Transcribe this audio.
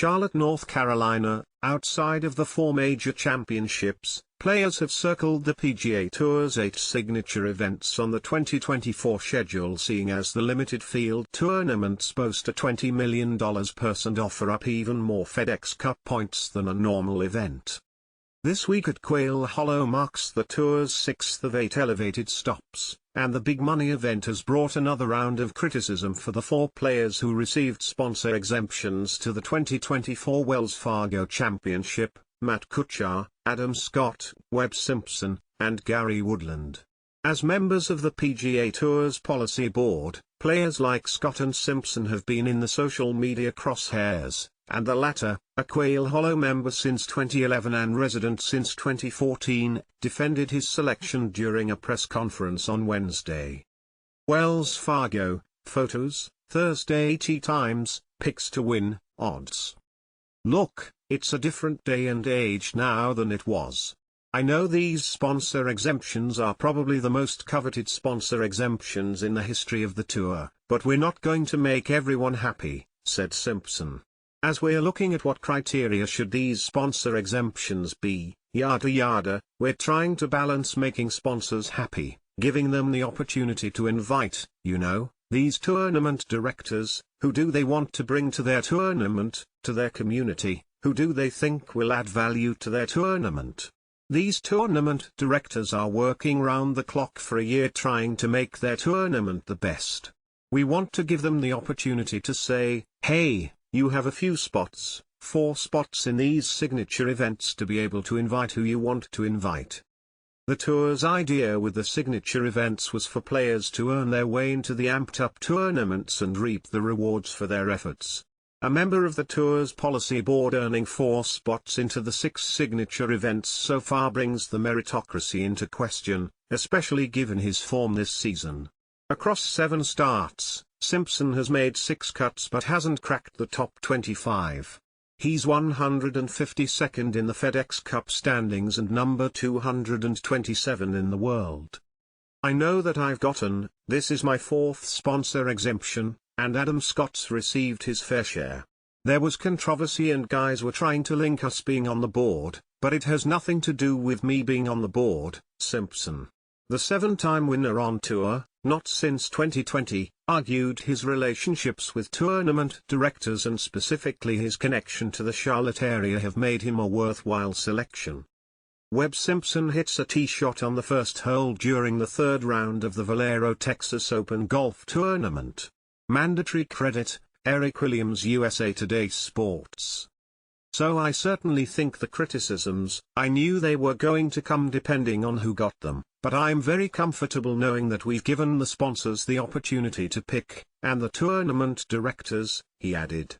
Charlotte, North Carolina. Outside of the four major championships, players have circled the PGA Tour's 8 signature events on the 2024 schedule, seeing as the limited field tournaments boast a $20 million purse and offer up even more FedEx Cup points than a normal event. This week at Quail Hollow marks the Tour's 6th of 8 elevated stops, and the big money event has brought another round of criticism for the 4 players who received sponsor exemptions to the 2024 Wells Fargo Championship: Matt Kuchar, Adam Scott, Webb Simpson, and Gary Woodland. As members of the PGA Tour's policy board, players like Scott and Simpson have been in the social media crosshairs, and the latter, a Quail Hollow member since 2011 and resident since 2014, defended his selection during a press conference on Wednesday. Wells Fargo, photos, Thursday Tee Times, picks to win, odds. Look, it's a different day and age now than it was. I know these sponsor exemptions are probably the most coveted sponsor exemptions in the history of the tour, but we're not going to make everyone happy, said Simpson. As we're looking at what criteria should these sponsor exemptions be, yada yada, we're trying to balance making sponsors happy, giving them the opportunity to invite, these tournament directors. Who do they want to bring to their tournament, to their community? Who do they think will add value to their tournament? These tournament directors are working round the clock for a year trying to make their tournament the best. We want to give them the opportunity to say, hey, you have a few spots, 4 spots in these signature events, to be able to invite who you want to invite. The tour's idea with the signature events was for players to earn their way into the amped-up tournaments and reap the rewards for their efforts. A member of the tour's policy board earning 4 spots into the 6 signature events so far brings the meritocracy into question, especially given his form this season. Across 7 starts, Simpson has made 6 cuts but hasn't cracked the top 25. He's 152nd in the FedEx Cup standings and number 227 in the world. I know that I've gotten, this is my 4th sponsor exemption, and Adam Scott's received his fair share. There was controversy and guys were trying to link us being on the board, but it has nothing to do with me being on the board, Simpson. The 7-time winner on tour, not since 2020, argued his relationships with tournament directors and specifically his connection to the Charlotte area have made him a worthwhile selection. Webb Simpson hits a tee shot on the first hole during the 3rd round of the Valero Texas Open Golf Tournament. Mandatory credit, Eric Williams, USA Today Sports. So I certainly think the criticisms, I knew they were going to come depending on who got them, but I'm very comfortable knowing that we've given the sponsors the opportunity to pick, and the tournament directors, he added.